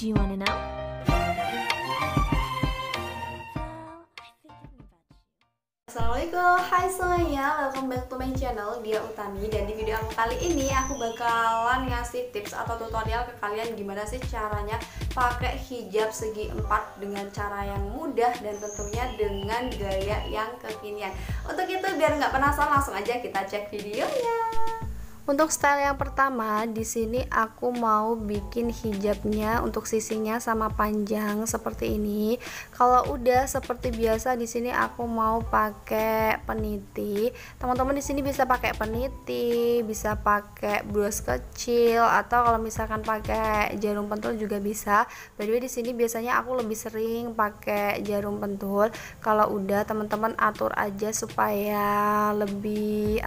Do you wanna know? Assalamualaikum, hai semuanya, welcome back to my channel Dia Utami. Dan di video aku kali ini aku bakalan ngasih tips atau tutorial ke kalian gimana sih caranya pakai hijab segi 4 dengan cara yang mudah dan tentunya dengan gaya yang kekinian. Untuk itu biar nggak penasaran, langsung aja kita cek videonya. Untuk style yang pertama, di sini aku mau bikin hijabnya untuk sisinya sama panjang seperti ini. Kalau udah seperti biasa, di sini aku mau pakai peniti. Teman-teman di sini bisa pakai peniti, bisa pakai bros kecil, atau kalau misalkan pakai jarum pentul juga bisa. By the way, di sini biasanya aku lebih sering pakai jarum pentul. Kalau udah, teman-teman atur aja supaya lebih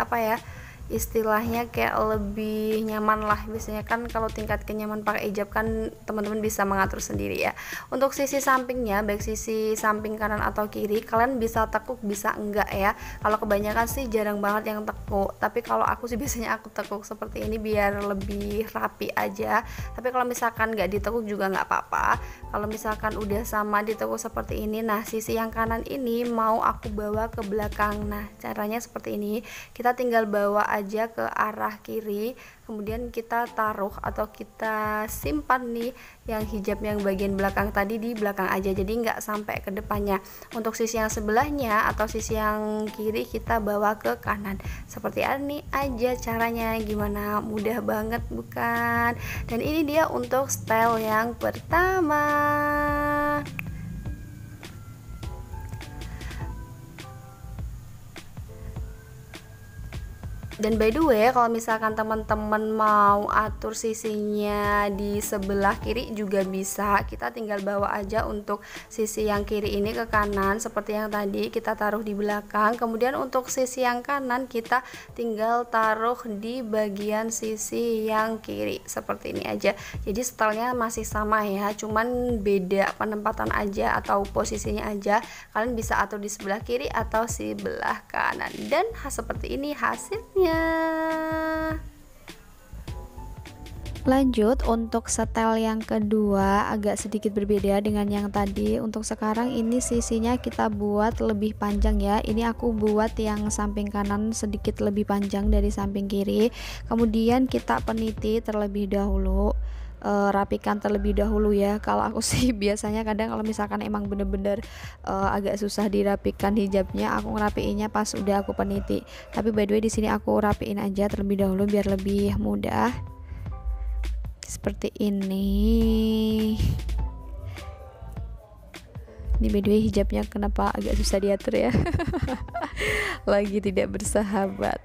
istilahnya kayak lebih nyaman lah. Biasanya kan kalau tingkat kenyaman pakai hijab kan teman-teman bisa mengatur sendiri ya. Untuk sisi sampingnya, baik sisi samping kanan atau kiri, kalian bisa tekuk bisa enggak ya. Kalau kebanyakan sih jarang banget yang tekuk, tapi kalau aku sih biasanya aku tekuk seperti ini biar lebih rapi aja. Tapi kalau misalkan nggak ditekuk juga nggak apa-apa. Kalau misalkan udah sama ditekuk seperti ini, nah sisi yang kanan ini mau aku bawa ke belakang. Nah caranya seperti ini, kita tinggal bawa aja ke arah kiri, kemudian kita taruh atau kita simpan nih yang hijab yang bagian belakang tadi di belakang aja, jadi nggak sampai ke depannya. Untuk sisi yang sebelahnya atau sisi yang kiri kita bawa ke kanan. Seperti ini aja caranya, gimana, mudah banget bukan? Dan ini dia untuk style yang pertama. Dan by the way, kalau misalkan teman-teman mau atur sisinya di sebelah kiri juga bisa. Kita tinggal bawa aja untuk sisi yang kiri ini ke kanan seperti yang tadi kita taruh di belakang. Kemudian untuk sisi yang kanan kita tinggal taruh di bagian sisi yang kiri seperti ini aja. Jadi stylenya masih sama ya, cuman beda penempatan aja atau posisinya aja. Kalian bisa atur di sebelah kiri atau sebelah kanan. Dan seperti ini hasilnya. Lanjut untuk setel yang kedua, agak sedikit berbeda dengan yang tadi. Untuk sekarang ini sisinya kita buat lebih panjang ya. Ini aku buat yang samping kanan sedikit lebih panjang dari samping kiri. Kemudian kita peniti terlebih dahulu, rapikan terlebih dahulu ya. Kalau aku sih biasanya kadang kalau misalkan emang bener-bener agak susah dirapikan hijabnya, aku ngerapiinnya pas udah aku peniti. Tapi by the way di sini aku rapiin aja terlebih dahulu biar lebih mudah. Seperti ini. Ini by the way hijabnya kenapa agak susah diatur ya. Lagi tidak bersahabat.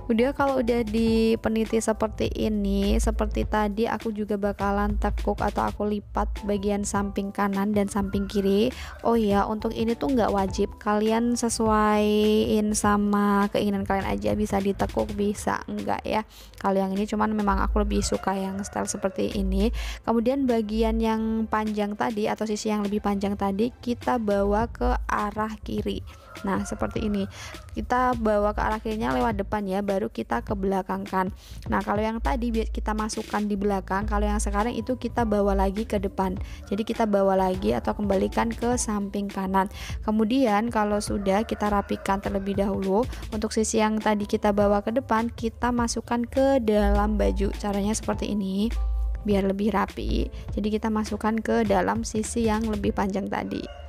Udah, kalau udah dipeniti seperti ini, seperti tadi aku juga bakalan tekuk atau aku lipat bagian samping kanan dan samping kiri. Oh ya, untuk ini tuh nggak wajib, kalian sesuaiin sama keinginan kalian aja, bisa ditekuk bisa enggak ya. Kalau yang ini cuman memang aku lebih suka yang style seperti ini. Kemudian bagian yang panjang tadi atau sisi yang lebih panjang tadi kita bawa ke arah kiri. Nah seperti ini, kita bawa ke arah kirinya lewat depan ya, baru kita ke belakangkan. Nah kalau yang tadi kita masukkan di belakang, kalau yang sekarang itu kita bawa lagi ke depan. Jadi kita bawa lagi atau kembalikan ke samping kanan. Kemudian kalau sudah, kita rapikan terlebih dahulu. Untuk sisi yang tadi kita bawa ke depan, kita masukkan ke dalam baju. Caranya seperti ini biar lebih rapi. Jadi kita masukkan ke dalam sisi yang lebih panjang tadi.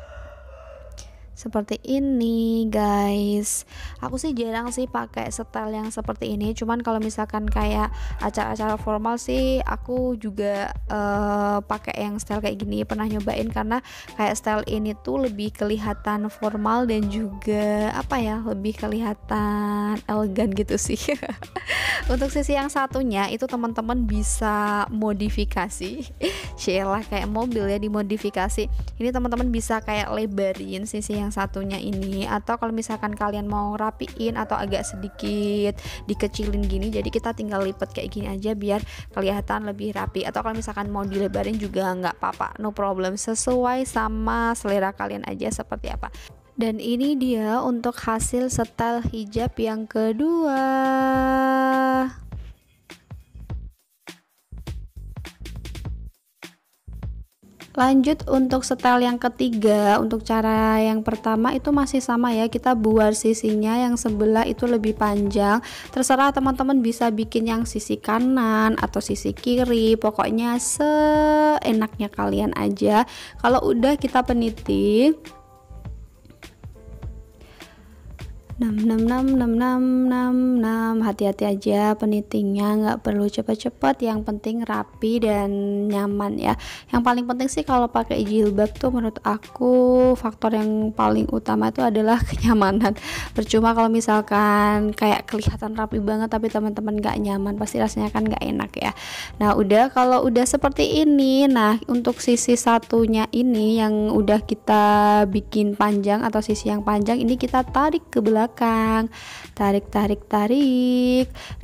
Seperti ini guys. Aku sih jarang sih pakai style yang seperti ini, cuman kalau misalkan kayak acara-acara formal sih aku juga pakai yang style kayak gini, pernah nyobain. Karena kayak style ini tuh lebih kelihatan formal dan juga lebih kelihatan elegan gitu sih. Untuk sisi yang satunya itu teman-teman bisa modifikasi. Sheila kayak mobil ya, dimodifikasi. Ini teman-teman bisa kayak lebarin sisi yang satunya ini, atau kalau misalkan kalian mau rapiin atau agak sedikit dikecilin gini, jadi kita tinggal lipat kayak gini aja biar kelihatan lebih rapi. Atau kalau misalkan mau dilebarin juga nggak apa-apa, no problem, sesuai sama selera kalian aja seperti apa. Dan ini dia untuk hasil setel hijab yang kedua. Lanjut untuk setel yang ketiga. Untuk cara yang pertama itu masih sama ya, kita buat sisinya yang sebelah itu lebih panjang. Terserah teman-teman bisa bikin yang sisi kanan atau sisi kiri, pokoknya seenaknya kalian aja. Kalau udah kita peniti 6 hati-hati aja penitinya, nggak perlu cepet-cepet, yang penting rapi dan nyaman ya. Yang paling penting sih kalau pakai jilbab tuh menurut aku faktor yang paling utama itu adalah kenyamanan. Percuma kalau misalkan kayak kelihatan rapi banget tapi teman-teman nggak nyaman, pasti rasanya kan nggak enak ya. Nah udah, kalau udah seperti ini, nah untuk sisi satunya ini yang udah kita bikin panjang atau sisi yang panjang ini kita tarik ke belakang, tarik.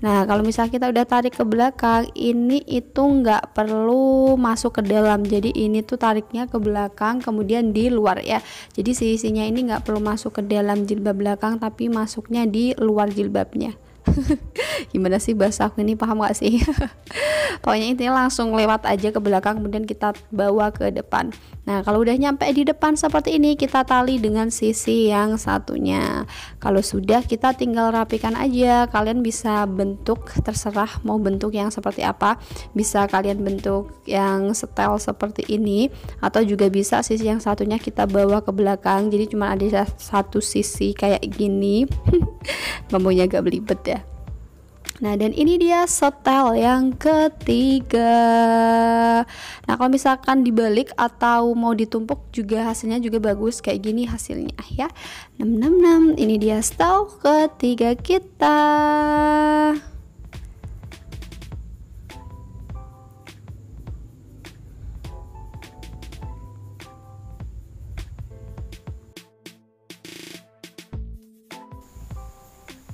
Nah kalau misalnya kita udah tarik ke belakang, ini itu nggak perlu masuk ke dalam, jadi ini tuh tariknya ke belakang kemudian di luar ya. Jadi sisinya ini nggak perlu masuk ke dalam jilbab belakang, tapi masuknya di luar jilbabnya. Gimana sih bahasa aku ini, paham gak sih? Pokoknya intinya langsung lewat aja ke belakang kemudian kita bawa ke depan. Nah kalau udah nyampe di depan seperti ini, kita tali dengan sisi yang satunya. Kalau sudah, kita tinggal rapikan aja. Kalian bisa bentuk, terserah mau bentuk yang seperti apa. Bisa kalian bentuk yang setel seperti ini, atau juga bisa sisi yang satunya kita bawa ke belakang, jadi cuma ada satu sisi kayak gini. Ngomongnya agak belibet ya. Nah dan ini dia setel yang ketiga. Nah kalau misalkan dibalik atau mau ditumpuk juga hasilnya juga bagus kayak gini hasilnya ya. 666, ini dia setel ketiga kita.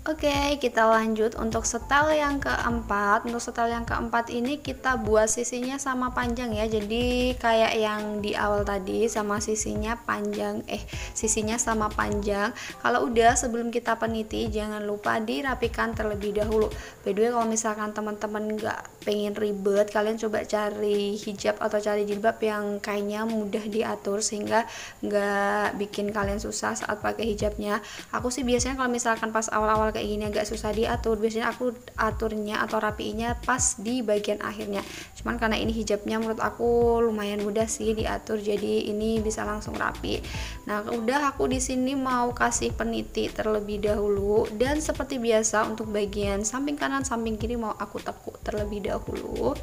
Oke, kita lanjut untuk setel yang keempat. Untuk setel yang keempat ini kita buat sisinya sama panjang ya. Jadi kayak yang di awal tadi, sama sisinya panjang, sisinya sama panjang. Kalau udah, sebelum kita peniti jangan lupa dirapikan terlebih dahulu. By the way, kalau misalkan teman-teman nggak pengen ribet, kalian coba cari hijab atau cari jilbab yang kayaknya mudah diatur sehingga nggak bikin kalian susah saat pakai hijabnya. Aku sih biasanya kalau misalkan pas awal-awal kayak gini agak susah diatur, biasanya aku aturnya atau rapiinnya pas di bagian akhirnya. Cuman karena ini hijabnya menurut aku lumayan mudah sih diatur, jadi ini bisa langsung rapi. Nah udah, aku di sini mau kasih peniti terlebih dahulu, dan seperti biasa untuk bagian samping kanan samping kiri mau aku tekuk terlebih dahulu.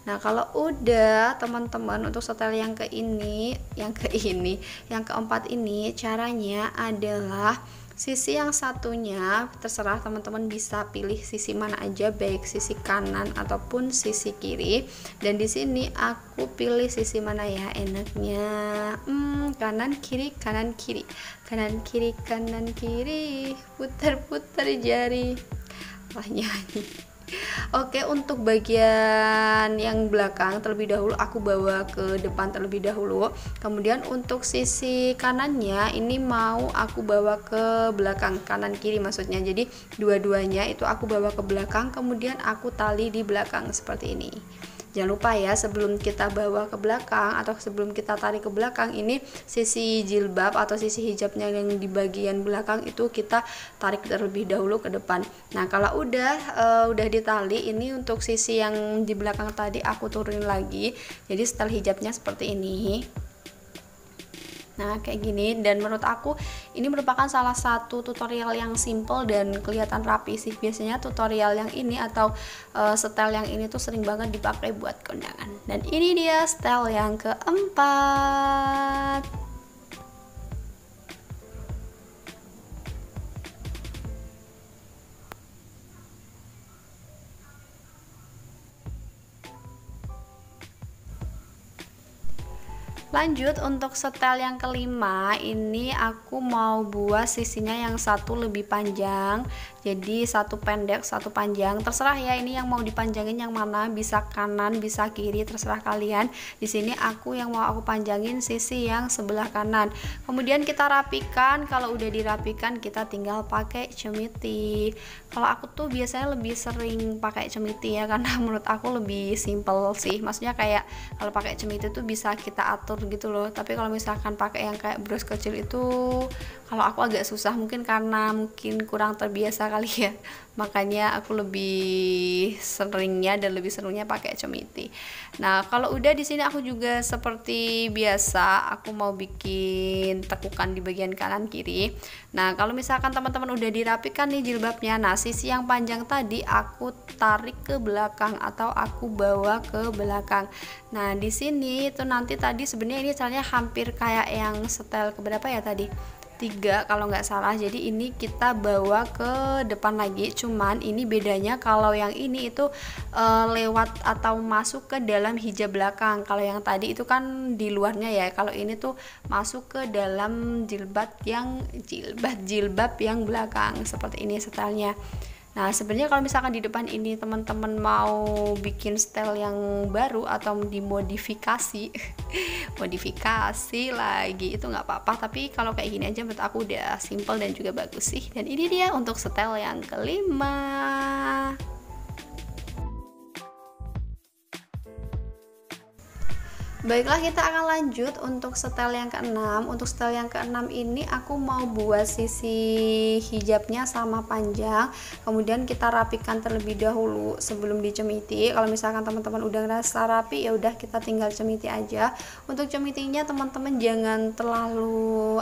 Nah kalau udah teman-teman, untuk setel yang yang keempat ini caranya adalah sisi yang satunya terserah teman-teman bisa pilih sisi mana aja, baik sisi kanan ataupun sisi kiri. Dan di sini aku pilih sisi mana ya enaknya, kanan kiri, putar jari, wah nyanyi. Oke, untuk bagian yang belakang terlebih dahulu aku bawa ke depan terlebih dahulu. Kemudian untuk sisi kanannya ini mau aku bawa ke belakang, kanan kiri maksudnya. Jadi dua-duanya itu aku bawa ke belakang, kemudian aku tali di belakang seperti ini. Jangan lupa ya, sebelum kita bawa ke belakang atau sebelum kita tarik ke belakang, ini sisi jilbab atau sisi hijabnya yang di bagian belakang itu kita tarik terlebih dahulu ke depan. Nah kalau udah ditali, ini untuk sisi yang di belakang tadi aku turunin lagi, jadi setel hijabnya seperti ini. Nah kayak gini, dan menurut aku ini merupakan salah satu tutorial yang simple dan kelihatan rapi sih. Biasanya tutorial yang ini atau setel yang ini tuh sering banget dipakai buat kondangan. Dan ini dia setel yang keempat. Lanjut untuk setel yang kelima, ini aku mau buat sisinya yang satu lebih panjang, jadi satu pendek satu panjang, terserah ya ini yang mau dipanjangin yang mana, bisa kanan bisa kiri terserah kalian. Di sini aku yang mau aku panjangin sisi yang sebelah kanan. Kemudian kita rapikan, kalau udah dirapikan kita tinggal pakai cemiti. Kalau aku tuh biasanya lebih sering pakai cemiti ya, karena menurut aku lebih simple sih, maksudnya kayak kalau pakai cemiti tuh bisa kita atur gitu loh. Tapi kalau misalkan pakai yang kayak bros kecil itu kalau aku agak susah, mungkin karena mungkin kurang terbiasa kali ya, makanya aku lebih seringnya dan lebih serunya pakai cemiti. Nah kalau udah di sini aku juga seperti biasa, aku mau bikin tekukan di bagian kanan kiri. Nah kalau misalkan teman-teman udah dirapikan nih jilbabnya, nah sisi yang panjang tadi aku tarik ke belakang atau aku bawa ke belakang. Nah di sini tuh nanti tadi sebenarnya ini caranya hampir kayak yang setel keberapa ya tadi, 3 kalau nggak salah. Jadi ini kita bawa ke depan lagi, cuman ini bedanya kalau yang ini itu lewat atau masuk ke dalam hijab belakang. Kalau yang tadi itu kan di luarnya ya, kalau ini tuh masuk ke dalam jilbab yang belakang, seperti ini stylenya. Nah sebenarnya kalau misalkan di depan ini teman-teman mau bikin style yang baru atau dimodifikasi modifikasi lagi itu nggak apa-apa, tapi kalau kayak gini aja menurut aku udah simple dan juga bagus sih. Dan ini dia untuk style yang kelima. Baiklah, kita akan lanjut untuk setel yang keenam. Untuk setel yang keenam ini aku mau buat sisi hijabnya sama panjang, kemudian kita rapikan terlebih dahulu sebelum dicemiti. Kalau misalkan teman-teman udah ngerasa rapi, ya udah kita tinggal cemiti aja. Untuk cemitinya teman-teman jangan terlalu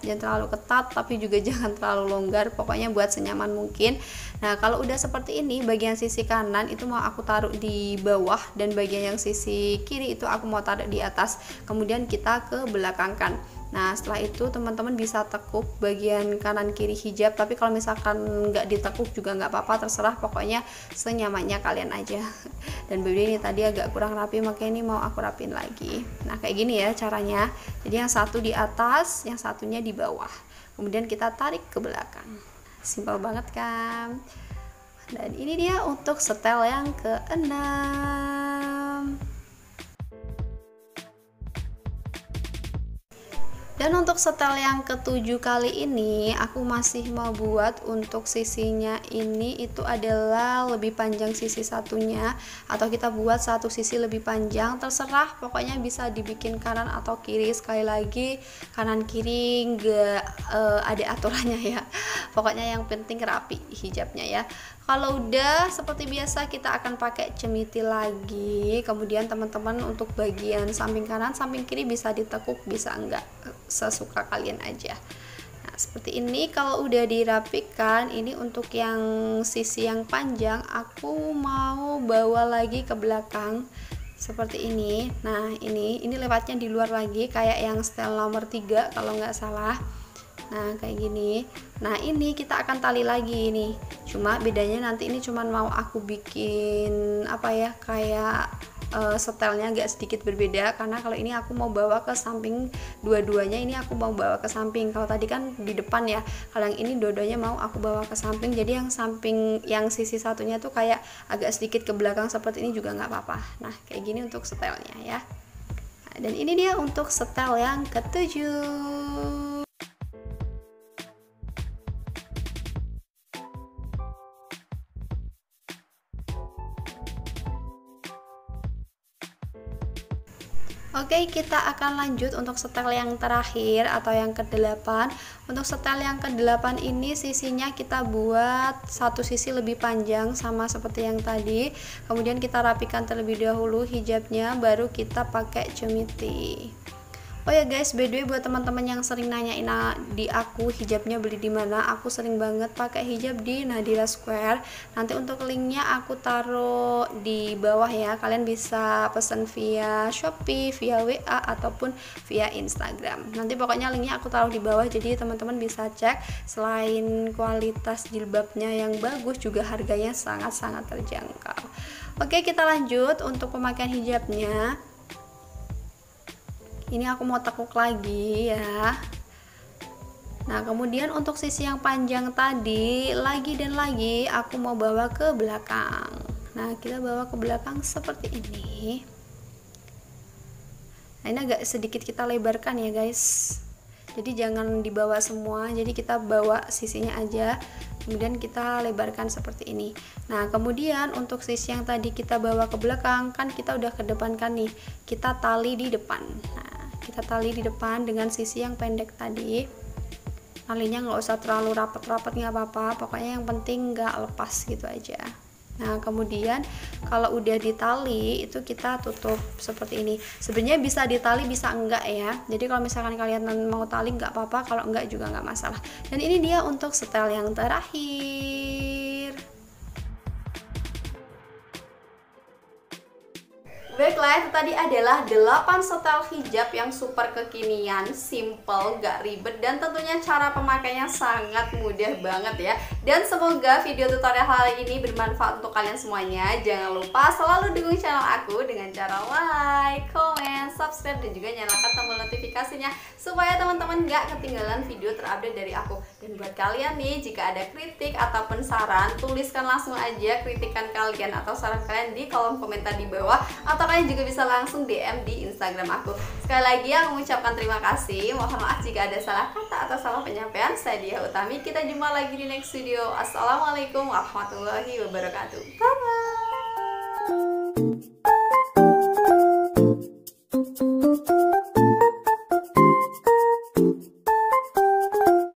jangan terlalu ketat, tapi juga jangan terlalu longgar, pokoknya buat senyaman mungkin. Nah kalau udah seperti ini, bagian sisi kanan itu mau aku taruh di bawah, dan bagian yang sisi kiri itu aku mau taruh di atas, kemudian kita ke belakangkan. Nah setelah itu teman-teman bisa tekuk bagian kanan kiri hijab, tapi kalau misalkan nggak ditekuk juga nggak apa-apa, terserah, pokoknya senyamannya kalian aja. Dan baby ini tadi agak kurang rapi, makanya ini mau aku rapin lagi. Nah kayak gini ya caranya, jadi yang satu di atas, yang satunya di bawah, kemudian kita tarik ke belakang. Simpel banget kan? Dan ini dia untuk setel yang keenam. Dan untuk setel yang ketujuh kali ini aku masih mau buat untuk sisinya ini itu adalah lebih panjang sisi satunya, atau kita buat satu sisi lebih panjang, terserah, pokoknya bisa dibikin kanan atau kiri. Sekali lagi kanan kiri nggak ada aturannya ya, pokoknya yang penting rapi hijabnya ya. Kalau udah seperti biasa kita akan pakai cemiti lagi, kemudian teman-teman untuk bagian samping kanan samping kiri bisa ditekuk, bisa enggak, sesuka kalian aja. Nah seperti ini. Kalau udah dirapikan, ini untuk yang sisi yang panjang aku mau bawa lagi ke belakang seperti ini. Nah ini lewatnya di luar lagi kayak yang style nomor 3 kalau nggak salah. Nah kayak gini. Nah ini kita akan tali lagi nih, cuma bedanya nanti ini cuman mau aku bikin kayak setelnya agak sedikit berbeda, karena kalau ini aku mau bawa ke samping, dua-duanya ini aku mau bawa ke samping. Kalau tadi kan di depan ya, kalau yang ini dua-duanya mau aku bawa ke samping, jadi yang samping, yang sisi satunya tuh kayak agak sedikit ke belakang seperti ini juga nggak apa-apa. Nah kayak gini untuk setelnya ya. Nah, dan ini dia untuk setel yang ketujuh. Oke, kita akan lanjut untuk setel yang terakhir atau yang ke-8. Untuk setel yang ke-8 ini sisinya kita buat satu sisi lebih panjang sama seperti yang tadi. Kemudian kita rapikan terlebih dahulu hijabnya, baru kita pakai cemiti. Oh ya guys, by the way buat teman-teman yang sering nanyain di aku hijabnya beli di mana, aku sering banget pakai hijab di Nadira Square. Nanti untuk linknya aku taruh di bawah ya. Kalian bisa pesan via Shopee, via WA ataupun via Instagram. Nanti pokoknya linknya aku taruh di bawah, jadi teman-teman bisa cek. Selain kualitas jilbabnya yang bagus, juga harganya sangat-sangat terjangkau. Oke, kita lanjut untuk pemakaian hijabnya. Ini aku mau tekuk lagi ya. Nah kemudian untuk sisi yang panjang tadi, lagi dan lagi aku mau bawa ke belakang. Nah kita bawa ke belakang seperti ini. Nah ini agak sedikit kita lebarkan ya guys, jadi jangan dibawa semua, jadi kita bawa sisinya aja, kemudian kita lebarkan seperti ini. Nah kemudian untuk sisi yang tadi kita bawa ke belakang, kan kita udah kedepankan nih, kita tali di depan. Nah kita tali di depan dengan sisi yang pendek tadi. Talinya nggak usah terlalu rapat-rapat, nggak apa-apa, pokoknya yang penting nggak lepas gitu aja. Nah kemudian kalau udah ditali itu kita tutup seperti ini. Sebenarnya bisa ditali bisa enggak ya, jadi kalau misalkan kalian mau tali nggak apa-apa, kalau enggak juga nggak masalah. Dan ini dia untuk setel yang terakhir. Baiklah, itu tadi adalah 8 setel hijab yang super kekinian, simple, gak ribet, dan tentunya cara pemakainya sangat mudah banget ya. Dan semoga video tutorial kali ini bermanfaat untuk kalian semuanya. Jangan lupa selalu dukung channel aku dengan cara like, comment, subscribe, dan juga nyalakan tombol notifikasinya supaya teman-teman gak ketinggalan video terupdate dari aku. Dan buat kalian nih, jika ada kritik ataupun saran, tuliskan langsung aja kritikan kalian atau saran kalian di kolom komentar di bawah, atau kalian juga bisa langsung DM di Instagram aku. Sekali lagi aku mengucapkan terima kasih. Mohon maaf jika ada salah kata atau salah penyampaian. Saya Dia Utami. Kita jumpa lagi di next video. Assalamualaikum warahmatullahi wabarakatuh. Bye bye.